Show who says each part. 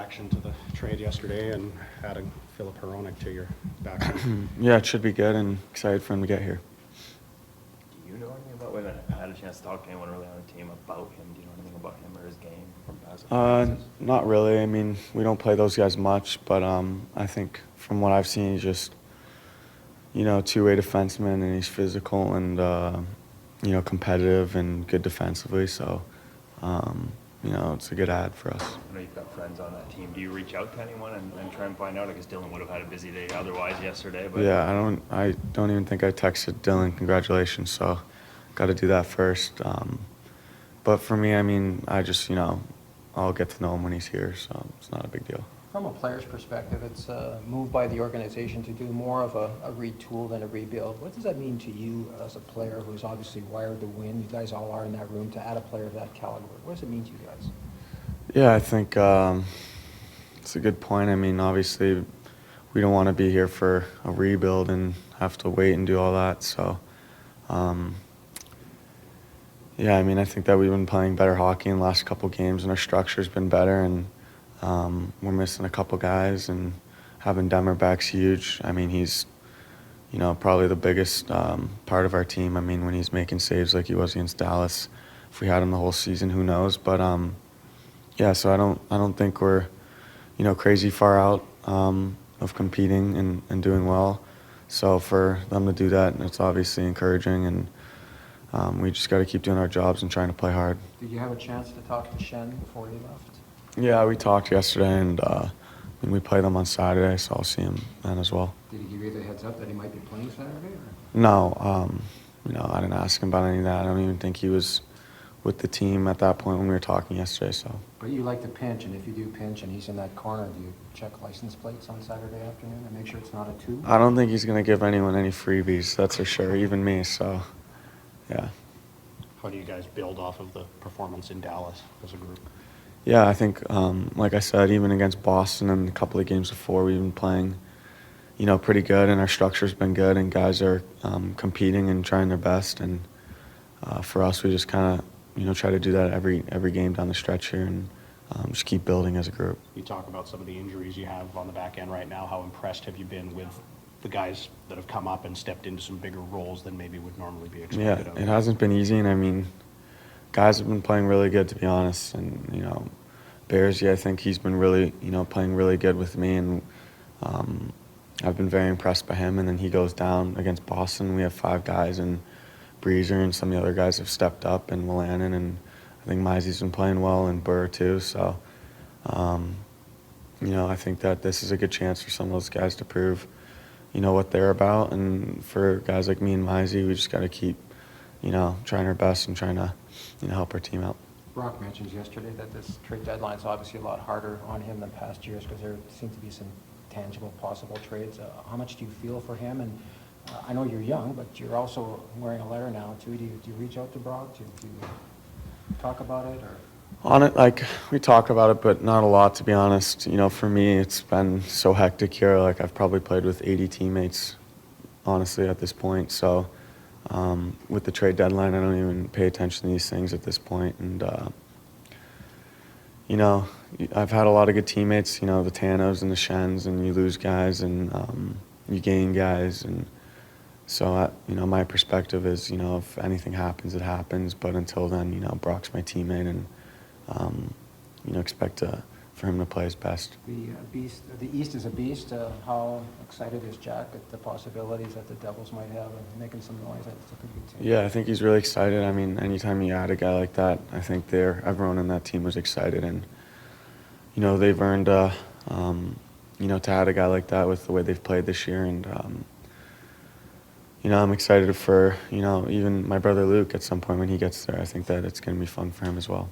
Speaker 1: reaction to the trade yesterday and adding Philip Hronek to your back?
Speaker 2: Yeah, it should be good, and excited for him to get here.
Speaker 3: Do you know anything about, we haven't had a chance to talk to anyone really on the team about him. Do you know anything about him or his game from past experiences?
Speaker 2: Not really. I mean, we don't play those guys much, but I think from what I've seen, he's just, two-way defenseman, and he's physical and, competitive and good defensively. So, it's a good ad for us.
Speaker 3: I know you've got friends on that team. Do you reach out to anyone and try and find out? I guess Dylan would have had a busy day otherwise yesterday. But
Speaker 2: Yeah, I don't even think I texted Dylan congratulations, so got to do that first. But for me, I mean, I just, I'll get to know him when he's here, so it's not a big deal.
Speaker 4: From a player's perspective, it's a move by the organization to do more of a retool than a rebuild. What does that mean to you as a player who's obviously wired to win? You guys all are in that room, to add a player of that caliber. What does it mean to you guys?
Speaker 2: Yeah, I think it's a good point. I mean, obviously, we don't want to be here for a rebuild and have to wait and do all that. So, yeah, I mean, I think that we've been playing better hockey in the last couple games, and our structure's been better, and we're missing a couple guys, and having Demmer back's huge. I mean, he's, probably the biggest part of our team. I mean, when he's making saves like he was against Dallas, if we had him the whole season, who knows? But yeah, so I don't think we're, crazy far out of competing and doing well. So for them to do that, it's obviously encouraging, and we just got to keep doing our jobs and trying to play hard.
Speaker 4: Did you have a chance to talk to Shen before you left?
Speaker 2: Yeah, we talked yesterday, and we play them on Saturday, so I'll see him then as well.
Speaker 4: Did he give you the heads up that he might be playing Saturday? Or?
Speaker 2: No, I didn't ask him about any of that. I don't even think he was with the team at that point when we were talking yesterday. So.
Speaker 4: But you like to pinch, and if you do pinch and he's in that corner, do you check license plates on Saturday afternoon and make sure it's not a 2?
Speaker 2: I don't think he's going to give anyone any freebies, that's for sure, even me, so, yeah.
Speaker 1: How do you guys build off of the performance in Dallas as a group?
Speaker 2: Yeah, I think, like I said, even against Boston and a couple of games before, we've been playing, pretty good, and our structure's been good, and guys are competing and trying their best. And for us, we just kind of, try to do that every game down the stretch here, and just keep building as a group.
Speaker 1: You talk about some of the injuries you have on the back end right now. How impressed have you been with the guys that have come up and stepped into some bigger roles than maybe would normally be expected of?
Speaker 2: Yeah, it hasn't been easy, and I mean, guys have been playing really good, to be honest. And, Bears, I think he's been really, playing really good with me. And I've been very impressed by him. And then he goes down against Boston. We have 5 guys, and Breezer and some of the other guys have stepped up, and Wolanin, and I think Mizey's been playing well, and Burr too. So, I think that this is a good chance for some of those guys to prove, what they're about. And for guys like me and Mizey, we just got to keep, trying our best and trying to, help our team out.
Speaker 4: Brock mentions yesterday that this trade deadline is obviously a lot harder on him than past years because there seem to be some tangible possible trades. How much do you feel for him? And I know you're young, but you're also wearing a letter now too. Do you reach out to Brock to talk about it? Or?
Speaker 2: On it, we talk about it, but not a lot, to be honest. For me, it's been so hectic here. I've probably played with 80 teammates, honestly, at this point. So with the trade deadline, I don't even pay attention to these things at this point. And, I've had a lot of good teammates, the Tanos and the Shens, and you lose guys and you gain guys. And so, my perspective is, if anything happens, it happens. But until then, Brock's my teammate, and, expect for him to play his best.
Speaker 4: The East is a beast. How excited is Jack at the possibilities that the Devils might have and making some noise? It's a pretty good team.
Speaker 2: Yeah, I think he's really excited. I mean, anytime you add a guy like that, I think everyone in that team was excited. And, they've earned, to add a guy like that with the way they've played this year. And, I'm excited for, even my brother Luke at some point when he gets there. I think that it's going to be fun for him as well.